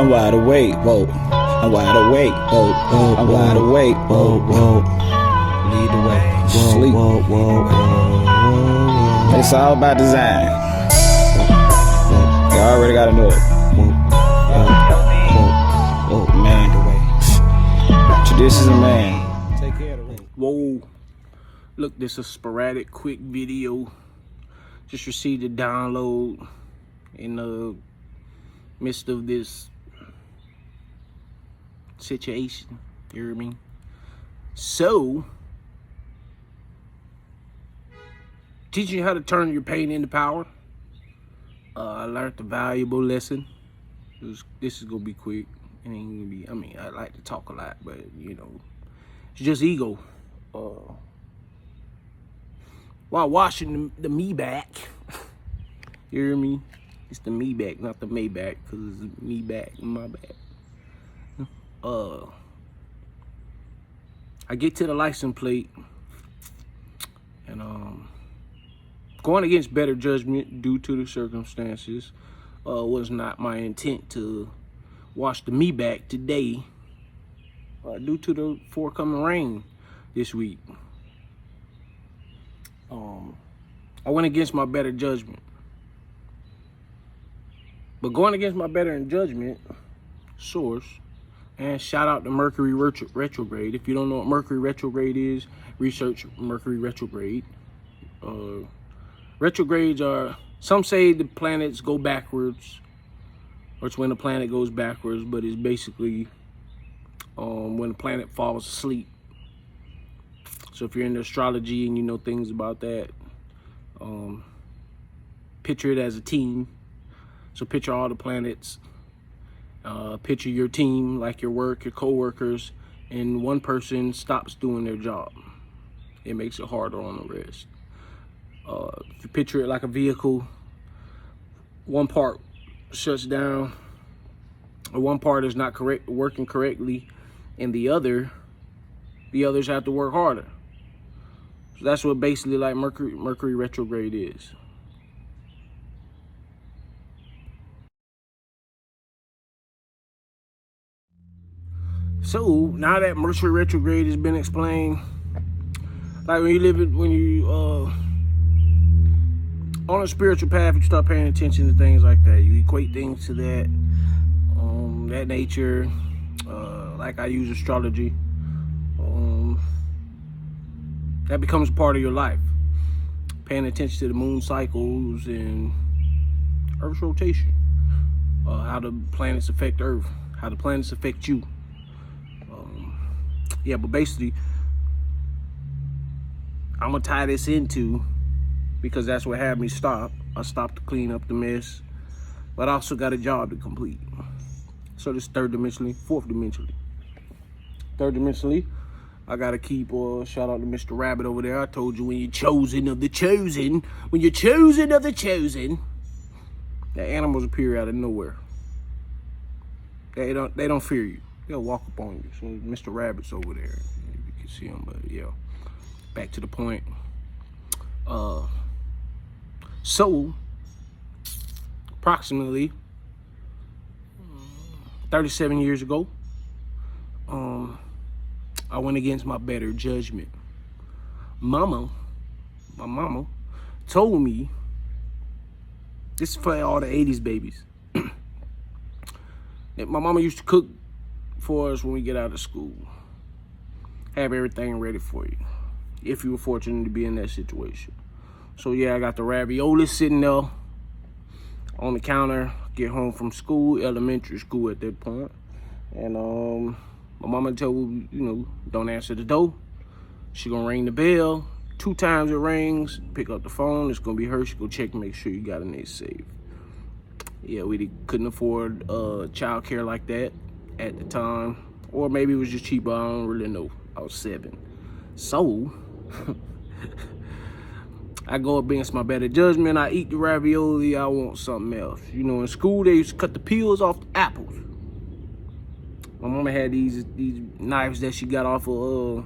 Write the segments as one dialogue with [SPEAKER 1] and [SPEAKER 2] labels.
[SPEAKER 1] I'm wide awake, whoa. I'm wide awake, whoa. I'm wide awake, whoa, whoa. Lead the way, sleep. Whoa, whoa, whoa. It's all about design. You already gotta know it. Whoa, man. Tradition, man. Take care of the road.
[SPEAKER 2] Whoa. Look, this is a sporadic, quick video. Just received a download in the midst of this situation. You hear me? So, teaching you how to turn your pain into power. I learned a valuable lesson. This is gonna be quick. It ain't gonna be. I mean, I like to talk a lot, but you know, it's just ego. While washing the me back, you hear me? It's the me back, not the Maybach, because it's me back in my back. I get to the license plate, and going against better judgment due to the circumstances was not my intent to wash the me back today due to the forthcoming rain this week. I went against my better judgment. But going against my better judgment source, and shout out to Mercury retrograde. If you don't know what Mercury retrograde is, research Mercury retrograde. Retrogrades are, some say the planets go backwards, or it's when the planet goes backwards, but it's basically when the planet falls asleep. So if you're into astrology and you know things about that, picture it as a team. So picture all the planets, picture your team, like your work, your co-workers, and one person stops doing their job. It makes it harder on the rest. If you picture it like a vehicle, one part shuts down, or one part is not working correctly, and the others have to work harder. So that's what basically like Mercury retrograde is. So now that Mercury retrograde has been explained, like when you on a spiritual path, you start paying attention to things like that. You equate things to that nature. Like I use astrology. That becomes part of your life. Paying attention to the moon cycles and Earth's rotation. How the planets affect Earth. How the planets affect you. Yeah, but basically, I'm gonna tie this into, because that's what had me stop. I stopped to clean up the mess, but I also got a job to complete. So this third dimensionally, fourth dimensionally. Third dimensionally, I gotta keep, shout out to Mr. Rabbit over there. I told you when you're chosen of the chosen, when you're chosen of the chosen, the animals appear out of nowhere. They don't fear you. They'll walk up on you. So Mr. Rabbit's over there. You can see him, but yeah. Back to the point. So, approximately 37 years ago, I went against my better judgment. My mama told me, this is for all the 80s babies, that my mama used to cook for us when we get out of school. Have everything ready for you, if you were fortunate to be in that situation. So yeah, I got the ravioli sitting there on the counter. Get home from school, elementary school at that point, and my mama told me, you know, don't answer the door. She gonna ring the bell. 2 times it rings, pick up the phone. It's gonna be her. She go check, make sure you got a net safe. Yeah, we couldn't afford child care like that at the time, or maybe it was just cheaper. I don't really know. I was 7, so I go against my better judgment. I eat the ravioli. I want something else. You know, in school they used to cut the peels off the apples. My mama had these knives that she got off of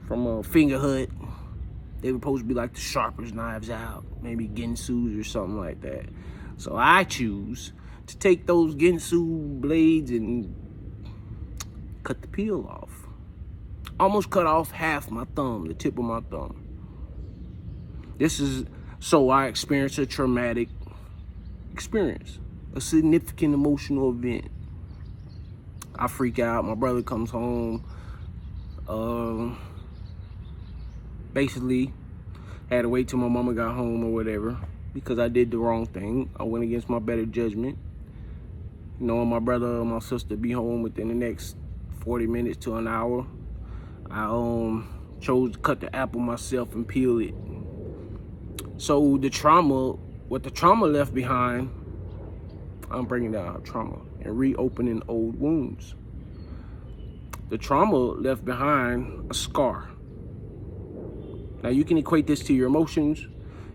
[SPEAKER 2] from a Finger Hut. They were supposed to be like the sharpest knives out, maybe Ginsu's or something like that. So I choose to take those Ginsu blades and cut the peel off. Almost cut off half my thumb, the tip of my thumb. This is so I experienced a traumatic experience, a significant emotional event. I freak out. My brother comes home. Basically, had to wait till my mama got home or whatever because I did the wrong thing. I went against my better judgment. Knowing my brother or my sister be home within the next 40 minutes to an hour, I chose to cut the apple myself and peel it. So what the trauma left behind, I'm bringing down trauma and reopening old wounds. The trauma left behind a scar. Now you can equate this to your emotions.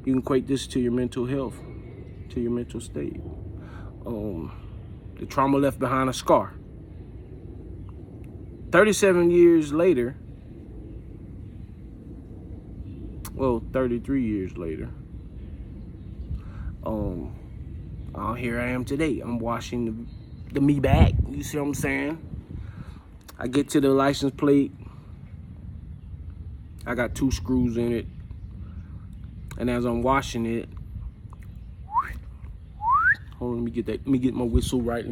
[SPEAKER 2] You can equate this to your mental health, to your mental state. The trauma left behind a scar. 37 years later, well, 33 years later, here I am today. I'm washing the me back. You see what I'm saying? I get to the license plate. I got 2 screws in it. And as I'm washing it, hold on, let me get my whistle right.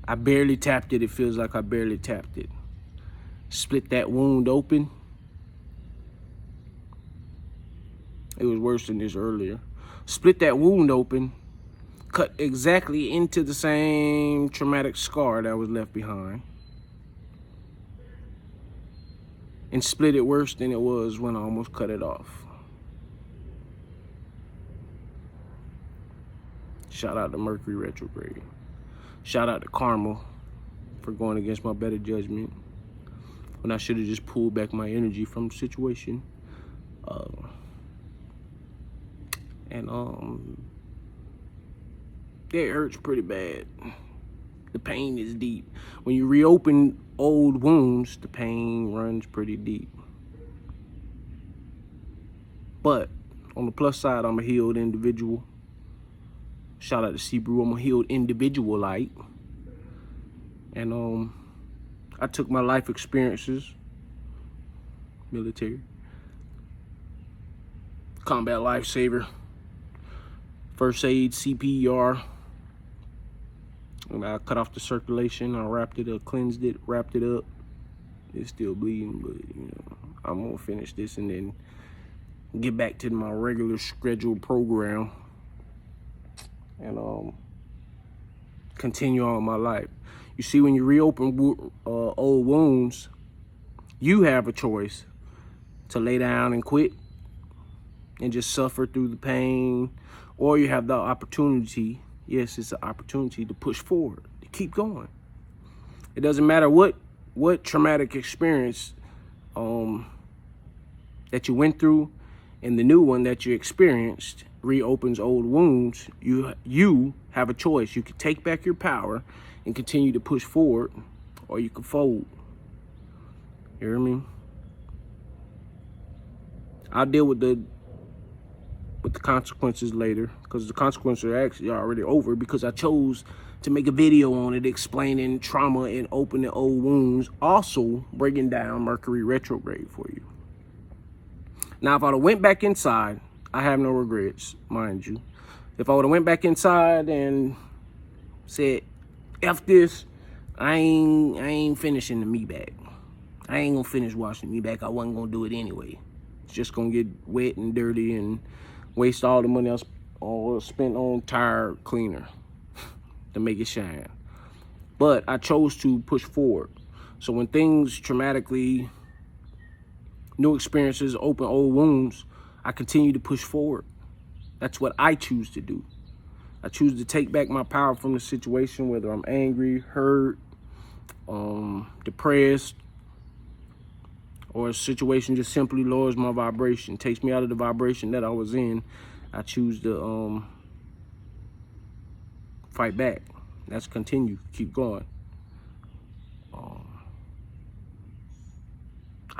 [SPEAKER 2] I barely tapped it. It feels like I barely tapped it. Split that wound open. It was worse than this earlier. Split that wound open, cut exactly into the same traumatic scar that was left behind, and split it worse than it was when I almost cut it off. Shout out to Mercury retrograde. Shout out to karma for going against my better judgment when I should have just pulled back my energy from the situation. It hurts pretty bad. The pain is deep. When you reopen old wounds, the pain runs pretty deep. But on the plus side, I'm a healed individual. Shout out to Sebrew, I'm a healed individualite. And I took my life experiences, military, combat lifesaver, first aid, CPR. I cut off the circulation, I wrapped it up, cleansed it, wrapped it up. It's still bleeding, but I'm gonna finish this and then get back to my regular scheduled program and continue on my life. You see, when you reopen old wounds, you have a choice to lay down and quit and just suffer through the pain, or you have the opportunity, yes, it's an opportunity to push forward, to keep going. It doesn't matter what traumatic experience that you went through, and the new one that you experienced reopens old wounds. You have a choice. You can take back your power and continue to push forward, or you can fold. You hear me? I'll deal with the consequences later, because the consequences are actually already over, because I chose to make a video on it explaining trauma and opening old wounds, also breaking down Mercury retrograde for you. Now, if I would have went back inside, I have no regrets, mind you. If I would have went back inside and said, F this, I ain't finishing the me back. I ain't gonna finish washing me back. I wasn't gonna do it anyway. It's just gonna get wet and dirty and waste all the money I spent on tire cleaner to make it shine. But I chose to push forward. So when things traumatically, new experiences open old wounds, I continue to push forward. That's what I choose to do. I choose to take back my power from the situation, whether I'm angry, hurt, depressed, or a situation just simply lowers my vibration, takes me out of the vibration that I was in. I choose to fight back. Let's continue, keep going.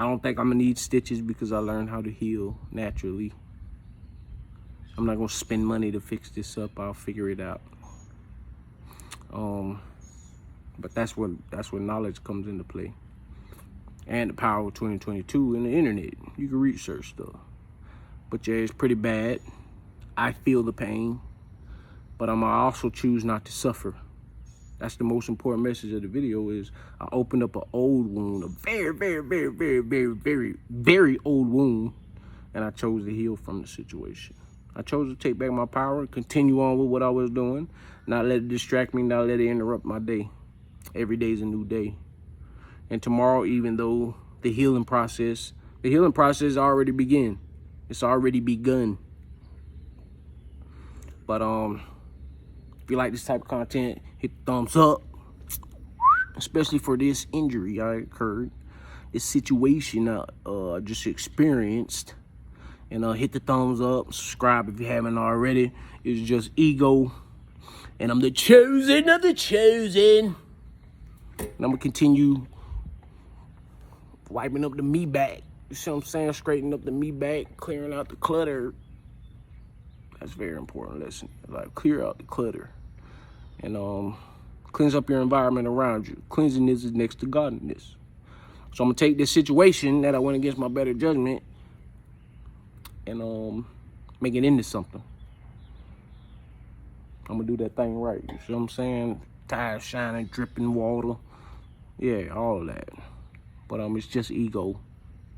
[SPEAKER 2] I don't think I'm gonna need stitches because I learned how to heal naturally. I'm not gonna spend money to fix this up. I'll figure it out. But that's where knowledge comes into play, and the power of 2022 and the internet. You can research stuff. But yeah, it's pretty bad. I feel the pain, but I also choose not to suffer. That's the most important message of the video. Is I opened up an old wound, a very, very, very, very, very, very, very old wound, and I chose to heal from the situation. I chose to take back my power, continue on with what I was doing, not let it distract me, not let it interrupt my day. Every day is a new day. And tomorrow, even though the healing process already began. It's already begun. But if you like this type of content, hit the thumbs up. Especially for this injury I occurred, this situation I just experienced. And hit the thumbs up, subscribe if you haven't already. It's just ego. And I'm the chosen of the chosen. And I'm gonna continue wiping up the me back. You see what I'm saying? Straightening up the me back, clearing out the clutter. That's a very important lesson. Like, clear out the clutter. And cleanse up your environment around you. Cleansiness is next to godliness. So I'm gonna take this situation that I went against my better judgment and make it into something. I'm gonna do that thing right. You see what I'm saying? Tires shining, dripping water. Yeah, all of that. But it's just ego.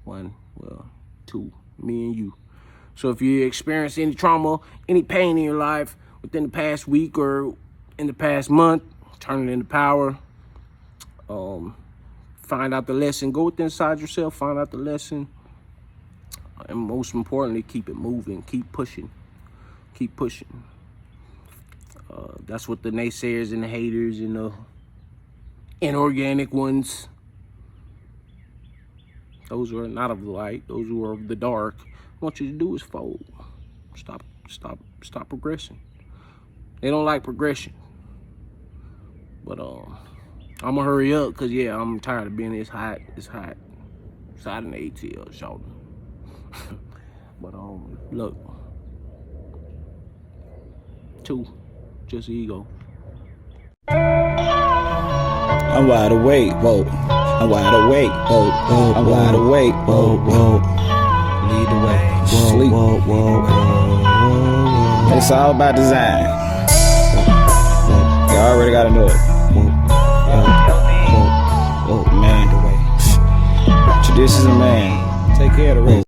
[SPEAKER 2] 1, well, 2, me and you. So if you experience any trauma, any pain in your life within the past week or in the past month, turn it into power. Find out the lesson. Go within inside yourself, find out the lesson. And most importantly, keep it moving. Keep pushing. Keep pushing. That's what the naysayers and the haters and the inorganic ones, those who are not of the light, those who are of the dark, what you to do is fold. Stop progressing. They don't like progression. But I'm gonna hurry up because yeah, I'm tired of being this hot. It's hot. It's hot in the ATL, shoulder. But look. 2, just ego.
[SPEAKER 1] I'm wide awake, whoa. I'm wide awake, whoa. I'm wide awake, whoa. Lead the way, sleep. It's all about design. You already gotta know it. Man, traditions of man. Take care of the rest.